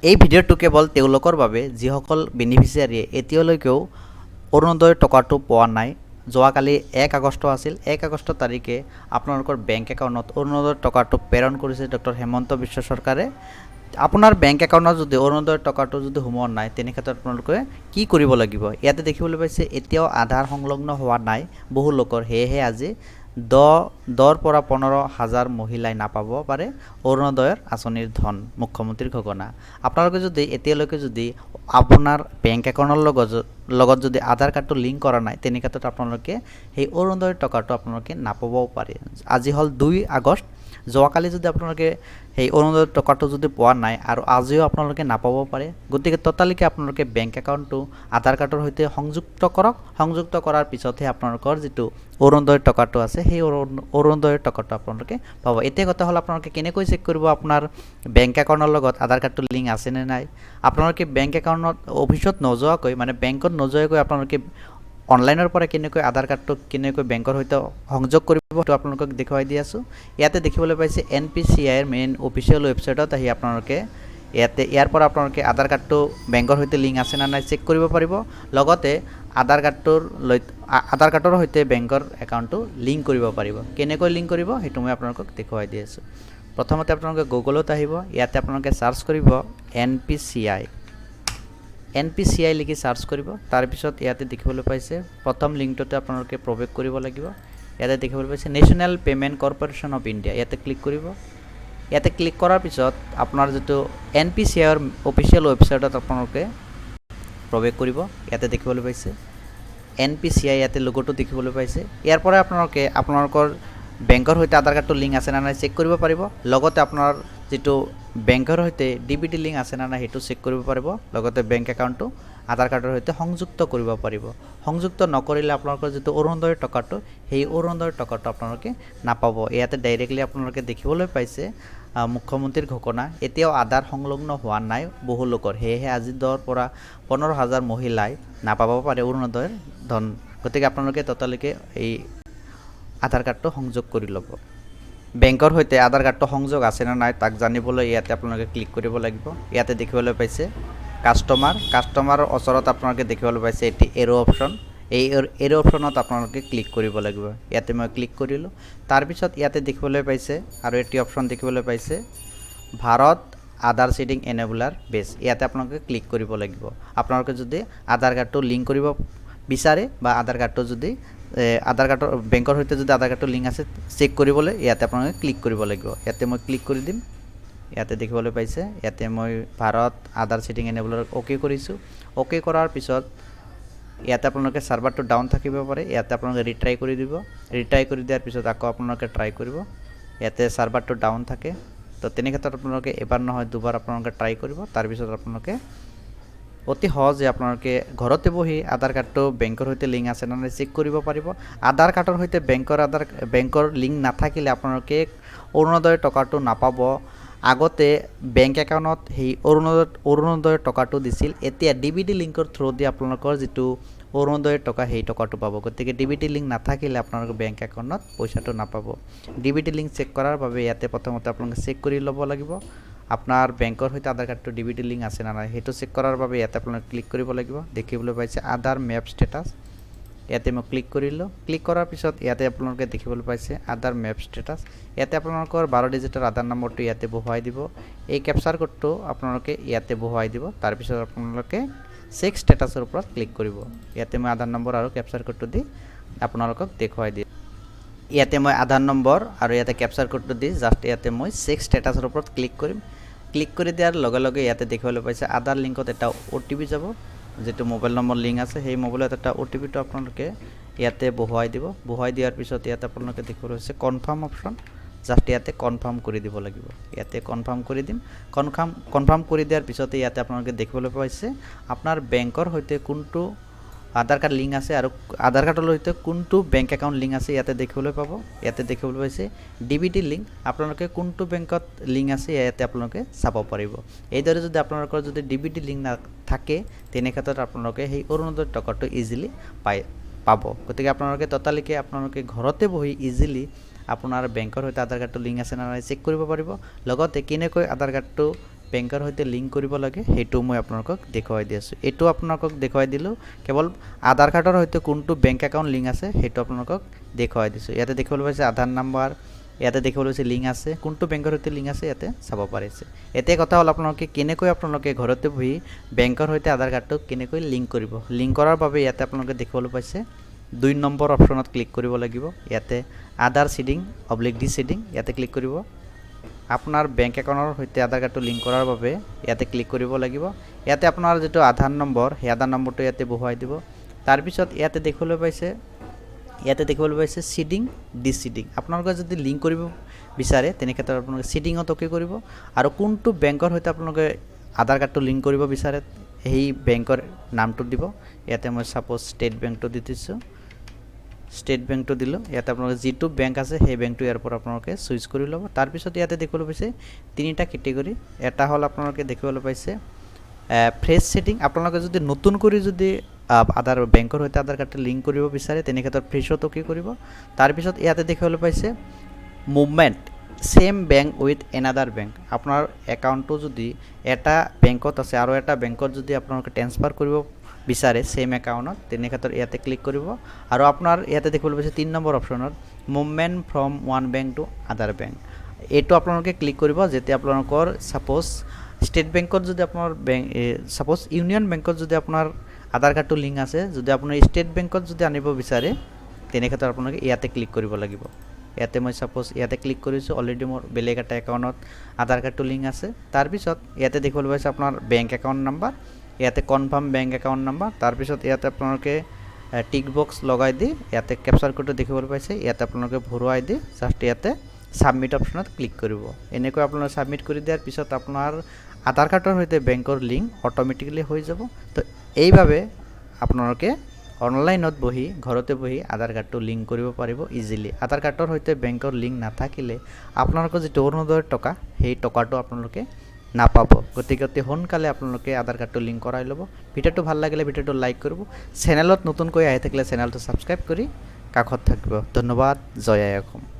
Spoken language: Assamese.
এই ভিডিঅ'টো কেৱল তেওঁলোকৰ বাবে যিসকল বেনিফিচিয়াৰীয়ে এতিয়ালৈকেও অৰুণোদয়ৰ টকাটো পোৱা নাই। যোৱাকালি 1 আগষ্ট আছিল। 1 আগষ্ট তাৰিখে আপোনালোকৰ বেংক একাউণ্টত অৰুণোদয়ৰ টকাটো প্ৰেৰণ কৰিছে ডক্টৰ হেমন্ত বিশ্ব চৰকাৰে। আপোনাৰ বেংক একাউণ্টত যদি অৰুণোদয়ৰ টকাটো যদি সোমোৱা নাই, তেনে ক্ষেত্ৰত আপোনালোকে কি কৰিব লাগিব? ইয়াতে দেখিবলৈ পাইছে এতিয়াও আধাৰ সংলগ্ন হোৱা নাই বহু লোকৰ। সেয়েহে আজি 10ৰ পৰা 15,000 মহিলাই নাপাব পাৰে অৰুণোদয়ৰ আঁচনিৰ ধন, মুখ্যমন্ত্ৰীৰ ঘোষণা। আপোনালোকে যদি এতিয়ালৈকে যদি আপোনাৰ বেংক একাউণ্টৰ লগত যদি আধাৰ কাৰ্ডটো লিংক কৰা নাই, তেনে ক্ষেত্ৰত আপোনালোকে সেই অৰুণোদয়ৰ টকাটো আপোনালোকে নাপাবও পাৰে। আজি হ'ল 2 আগষ্ট। যোৱাকালি যদি আপোনালোকে সেই অৰুণোদয়ৰ টকাটো যদি পোৱা নাই আৰু আজিও আপোনালোকে নাপাব পাৰে। গতিকে ততালিকে আপোনালোকে বেংক একাউণ্টটো আধাৰ কাৰ্ডৰ সৈতে সংযুক্ত কৰক। সংযুক্ত কৰাৰ পিছতহে আপোনালোকৰ যিটো অৰুণোদয়ৰ টকাটো আছে, সেই অৰুণোদয়ৰ টকাটো আপোনালোকে পাব। এতিয়া কথা হ'ল আপোনালোকে কেনেকৈ চেক কৰিব আপোনাৰ বেংক একাউণ্টৰ লগত আধাৰ কাৰ্ডটো লিংক আছে নে নাই। আপোনালোকে বেংক একাউণ্টত অফিচত নোযোৱাকৈ, মানে বেংকত নোযোৱাকৈ আপোনালোকে অনলাইনৰ পৰা কেনেকৈ আধাৰ কাৰ্ডটো কেনেকৈ বেংকৰ সৈতে সংযোগ কৰিব, সেইটো আপোনালোকক দেখুৱাই দি আছোঁ। ইয়াতে দেখিবলৈ পাইছে NPCIৰ মেইন অফিচিয়েল ৱেবছাইটত আহি আপোনালোকে ইয়াৰ পৰা আপোনালোকে আধাৰ কাৰ্ডটো বেংকৰ সৈতে লিংক আছে নে নাই চেক কৰিব পাৰিব। লগতে আধাৰ কাৰ্ডৰ সৈতে বেংকৰ একাউণ্টটো লিংক কৰিব পাৰিব। কেনেকৈ লিংক কৰিব সেইটো মই আপোনালোকক দেখুৱাই দি আছোঁ। প্ৰথমতে আপোনালোকে গুগলত আহিব। ইয়াতে আপোনালোকে চাৰ্চ কৰিব NPCI লিখি চাৰ্চ কৰিব। তাৰপিছত ইয়াতে দেখিবলৈ পাইছে প্ৰথম লিংকটোতে আপোনালোকে প্ৰৱেশ কৰিব লাগিব। ইয়াতে দেখিবলৈ পাইছে national payment corporation of India, ইয়াতে ক্লিক কৰিব। ইয়াতে ক্লিক কৰাৰ পিছত আপোনাৰ যিটো NPCIৰ অফিচিয়েল ৱেবছাইটত আপোনালোকে প্ৰৱেশ কৰিব। ইয়াতে দেখিবলৈ পাইছে NPCI, ইয়াতে লোগোটো দেখিবলৈ পাইছে। ইয়াৰ পৰা আপোনালোকে আপোনালোকৰ বেংকৰ সৈতে আধাৰ কাৰ্ডটো লিংক আছে নে নাই চেক কৰিব পাৰিব। লগতে আপোনাৰ যিটো বেংকৰ সৈতে DBT লিংক আছে নে নাই সেইটো চেক কৰিব পাৰিব। লগতে বেংক একাউণ্টটো আধাৰ কাৰ্ডৰ সৈতে সংযুক্ত কৰিব পাৰিব। সংযুক্ত নকৰিলে আপোনালোকৰ যিটো অৰুণোদয়ৰ টকাটো, সেই অৰুণোদয়ৰ টকাটো আপোনালোকে নাপাব। ইয়াতে ডাইৰেক্টলি আপোনালোকে দেখিবলৈ পাইছে মুখ্যমন্ত্ৰীৰ ঘোষণা। এতিয়াও আধাৰ সংলগ্ন হোৱা নাই বহু লোকৰ। সেয়েহে আজি 10ৰ পৰা 15,000 মহিলাই নাপাব পাৰে অৰুণোদয়ৰ ধন। গতিকে আপোনালোকে ততালিকে এই আধাৰ কাৰ্ডটো সংযোগ কৰি ল'ব। বেংকৰ সৈতে আধাৰ কাৰ্ডটো সংযোগ আছে নে নাই তাক জানিবলৈ ইয়াতে আপোনালোকে ক্লিক কৰিব লাগিব। ইয়াতে দেখিবলৈ পাইছে কাষ্টমাৰৰ ওচৰত আপোনালোকে দেখিবলৈ পাইছে এটি এৰো অপশ্যন। এই এৰো অপশ্যনত আপোনালোকে ক্লিক কৰিব লাগিব। ইয়াতে মই ক্লিক কৰিলোঁ। তাৰপিছত ইয়াতে দেখিবলৈ পাইছে আৰু এটি অপশ্যন দেখিবলৈ পাইছে ভাৰত আধাৰ চিডিং এনেবলাৰ বেছ। ইয়াতে আপোনালোকে ক্লিক কৰিব লাগিব। আপোনালোকে যদি আধাৰ কাৰ্ডটো লিংক কৰিব বিচাৰে বা আধাৰ কাৰ্ডৰ বেংকৰ সৈতে যদি আধাৰ কাৰ্ডটো লিংক আছে চেক কৰিবলৈ ইয়াতে আপোনালোকে ক্লিক কৰিব লাগিব। ইয়াতে মই ক্লিক কৰি দিম। ইয়াতে দেখিবলৈ পাইছে ইয়াতে মই ভাৰত আধাৰ চিডিং এনেবলাৰ অ'কে কৰিছোঁ। অ'কে কৰাৰ পিছত ইয়াতে আপোনালোকে ছাৰ্ভাৰটো ডাউন থাকিব পাৰে। ইয়াতে আপোনালোকে ৰিট্ৰাই কৰি দিব। ৰিট্ৰাই কৰি দিয়াৰ পিছত আকৌ আপোনালোকে ট্ৰাই কৰিব। ইয়াতে ছাৰ্ভাৰটো ডাউন থাকে, তো তেনে ক্ষেত্ৰত আপোনালোকে এবাৰ নহয় দুবাৰ আপোনালোকে ট্ৰাই কৰিব। তাৰপিছত আপোনালোকে অতি সহজে আপোনালোকে ঘৰতে বহি আধাৰ কাৰ্ডটো বেংকৰ সৈতে লিংক আছে নে নাই চেক কৰিব পাৰিব। আধাৰ কাৰ্ডৰ সৈতে বেংকৰ লিংক নাথাকিলে আপোনালোকে অৰুণোদয়ৰ টকাটো নাপাব। আগতে বেংক একাউণ্টত সেই অৰুণোদয়ৰ টকাটো দিছিল। এতিয়া DBT লিংকৰ থ্ৰুদি আপোনালোকৰ যিটো অৰুণোদয়ৰ টকা সেই টকাটো পাব। গতিকে DBT লিংক নাথাকিলে আপোনালোকৰ বেংক একাউণ্টত পইচাটো নাপাব। DBT লিংক চেক কৰাৰ বাবে ইয়াতে প্ৰথমতে আপোনালোকে চেক কৰি ল'ব লাগিব আপোনাৰ বেংকৰ সৈতে আধাৰ কাৰ্ডটো DBT লিংক আছে নে নাই। সেইটো চেক কৰাৰ বাবে ইয়াতে আপোনালোকে ক্লিক কৰিব লাগিব। দেখিবলৈ পাইছে আধাৰ মেপ ষ্টেটাছ, ইয়াতে মই ক্লিক কৰিলোঁ। ক্লিক কৰাৰ পিছত ইয়াতে আপোনালোকে দেখিবলৈ পাইছে আধাৰ মেপ ষ্টেটাছ। ইয়াতে আপোনালোকৰ 12 ডিজিটৰ আধাৰ নম্বৰটো ইয়াতে বহুৱাই দিব। এই কেপচাৰ কোডটো আপোনালোকে ইয়াতে বহুৱাই দিব। তাৰপিছত আপোনালোকে চেক ষ্টেটাছৰ ওপৰত ক্লিক কৰিব। ইয়াতে মই আধাৰ নম্বৰ আৰু কেপচাৰ কোডটো দি আপোনালোকক দেখুৱাই দিম। ইয়াতে মই আধাৰ নম্বৰ আৰু ইয়াতে কেপচাৰ কোডটো দি জাষ্ট ইয়াতে মই চেক ষ্টেটাছৰ ওপৰত ক্লিক কৰিম। ক্লিক কৰি দিয়াৰ লগে লগে ইয়াতে দেখিবলৈ পাইছে আধাৰ লিংকত এটা OTP যাব। যিটো মোবাইল নম্বৰ লিংক আছে সেই মোবাইলত এটা OTPটো আপোনালোকে ইয়াতে বহুৱাই দিব। বহুৱাই দিয়াৰ পিছত ইয়াতে আপোনালোকে দেখিবলৈ পাইছে কনফাৰ্ম অপশ্যন। জাষ্ট ইয়াতে কনফাৰ্ম কৰি দিব লাগিব। ইয়াতে কনফাৰ্ম কৰি দিম। কনফাৰ্ম কৰি দিয়াৰ পিছতে ইয়াতে আপোনালোকে দেখিবলৈ পাইছে আপোনাৰ বেংকৰ সৈতে কোনটো আধাৰ কাৰ্ড লিংক আছে আৰু আধাৰ কাৰ্ডৰ সৈতে কোনটো বেংক একাউণ্ট লিংক আছে ইয়াতে দেখিবলৈ পাব। ইয়াতে দেখিবলৈ পাইছে DBT লিংক। আপোনালোকে কোনটো বেংকত লিংক আছে ইয়াতে আপোনালোকে চাব পাৰিব। এইদৰে যদি আপোনালোকৰ যদি DBT লিংক নাথাকে, তেনে ক্ষেত্ৰত আপোনালোকে সেই অৰুণোদয়ৰ টকাটো ইজিলি পাব। গতিকে আপোনালোকে ততালিকে আপোনালোকে ঘৰতে বহি ইজিলি আপোনাৰ বেংকৰ সৈতে আধাৰ কাৰ্ডটো লিংক আছে নে নাই চেক কৰিব পাৰিব। লগতে কেনেকৈ আধাৰ কাৰ্ডটো বেংকৰ সৈতে লিংক কৰিব লাগে সেইটো মই আপোনালোকক দেখুৱাই দি আছোঁ। এইটো আপোনালোকক দেখুৱাই দিলোঁ, কেৱল আধাৰ কাৰ্ডৰ সৈতে কোনটো বেংক একাউণ্ট লিংক আছে সেইটো আপোনালোকক দেখুৱাই দিছোঁ। ইয়াতে দেখিবলৈ পাইছে আধাৰ নাম্বাৰ, ইয়াতে দেখিবলৈ পাইছে লিংক আছে, কোনটো বেংকৰ সৈতে লিংক আছে ইয়াতে চাব পাৰিছে। এতিয়া কথা হ'ল আপোনালোকে কেনেকৈ আপোনালোকে ঘৰতে বহি বেংকৰ সৈতে আধাৰ কাৰ্ডটো কেনেকৈ লিংক কৰিব। লিংক কৰাৰ বাবে ইয়াতে আপোনালোকে দেখিবলৈ পাইছে 2 নম্বৰ অপশ্যনত ক্লিক কৰিব লাগিব। ইয়াতে আধাৰ সিডিং / ডিসিডিং ইয়াতে ক্লিক কৰিব। আপোনাৰ বেংক একাউণ্টৰ সৈতে আধাৰ কাৰ্ডটো লিংক কৰাৰ বাবে ইয়াতে ক্লিক কৰিব লাগিব। ইয়াতে আপোনাৰ যেটো আধাৰ নম্বৰ সেই আধাৰ নম্বৰটো ইয়াতে বহুৱাই দিব। তাৰপিছত ইয়াতে দেখিবলৈ পাইছে সিডিং ডিসিডিং। আপোনালোকে যদি লিংক কৰিব বিচাৰে তেনে ক্ষেত্ৰত আপোনালোকে সিডিঙত অকে কৰিব আৰু কোনটো বেংকৰ সৈতে আপোনালোকে আধাৰ কাৰ্ডটো লিংক কৰিব বিচাৰে সেই বেংকৰ নামটো দিব। ইয়াতে মই সাপোজ ষ্টেট বেংকটো দি দিছোঁ, ষ্টেট বেংকটো দিলোঁ। ইয়াতে আপোনালোকে যিটো বেংক আছে সেই বেংকটো ইয়াৰ পৰা আপোনালোকে চুইচ কৰি ল'ব। তাৰপিছত ইয়াতে দেখিবলৈ পাইছে 3টা কেটেগৰী। এটা হ'ল আপোনালোকে দেখিবলৈ পাইছে ফ্ৰেছ সেটিং। আপোনালোকে যদি নতুন কৰি যদি আধাৰ বেংকৰ সৈতে আধাৰ কাৰ্ডটো লিংক কৰিব বিচাৰে তেনে ক্ষেত্ৰত ফ্ৰেছত অকে কৰিব। তাৰপিছত ইয়াতে দেখিবলৈ পাইছে movement same bank with another bank. আপোনাৰ একাউণ্টটো যদি এটা বেংকত আছে আৰু এটা বেংকত যদি আপোনালোকে ট্ৰান্সফাৰ কৰিব বিচাৰে সেম একাউণ্টত তেনে ক্ষেত্ৰত ইয়াতে ক্লিক কৰিব আৰু আপোনাৰ ইয়াতে দেখিবলৈ পাইছে 3 নম্বৰ অপশ্যনত movement from one bank to আদাৰ বেংক। এইটো আপোনালোকে ক্লিক কৰিব যেতিয়া আপোনালোকৰ সাপোজ ষ্টেট বেংকত যদি আপোনাৰ সাপোজ ইউনিয়ন বেংকত যদি আপোনাৰ আধাৰ কাৰ্ডটো লিংক আছে, যদি আপোনাৰ ষ্টেট বেংকত যদি আনিব বিচাৰে তেনে ক্ষেত্ৰত আপোনালোকে ইয়াতে ক্লিক কৰিব লাগিব। ইয়াতে মই সাপোজ ইয়াতে ক্লিক কৰিছোঁ, অলৰেডি মোৰ বেলেগ এটা একাউণ্টত আধাৰ কাৰ্ডটো লিংক আছে। তাৰপিছত ইয়াতে দেখিবলৈ পাইছে আপোনাৰ বেংক একাউণ্ট নাম্বাৰ, ইয়াতে কনফাৰ্ম বেংক একাউণ্ট নাম্বাৰ। তাৰপিছত ইয়াতে আপোনালোকে টিক বক্স লগাই দি ইয়াতে কেপচাৰ কোডটো দেখিবলৈ পাইছে, ইয়াতে আপোনালোকে ভৰুৱাই দি জাষ্ট ইয়াতে সাবমিট অপশ্যনত ক্লিক কৰিব। এনেকৈ আপোনালোকে সাবমিট কৰি দিয়াৰ পিছত আপোনাৰ আধাৰ কাৰ্ডৰ সৈতে বেংকৰ লিংক অটোমেটিক্যালি হৈ যাব। তো এইভাবে আপোনালোকে অনলাইনত বহি ঘৰতে বহি আধাৰ কাৰ্ডটো লিংক কৰিব পাৰিব ইজিলি। আধাৰ কাৰ্ডৰ সৈতে বেংকৰ লিংক নাথাকিলে আপোনালোকৰ যিটো অৰুণোদয়ৰ টকা সেই টকাটো আপোনালোকে নাপাব। গতিকে অতি সোনকালে আপোনালোকে আধাৰ কাৰ্ডটো লিংক কৰাই ল'ব। ভিডিঅ'টো ভাল লাগিলে ভিডিঅ'টো লাইক কৰিব, চেনেলত নতুনকৈ আহি থাকিলে চেনেলটো ছাবস্ক্ৰাইব কৰি কাষত থাকিব। ধন্যবাদ। জয় আই অসম।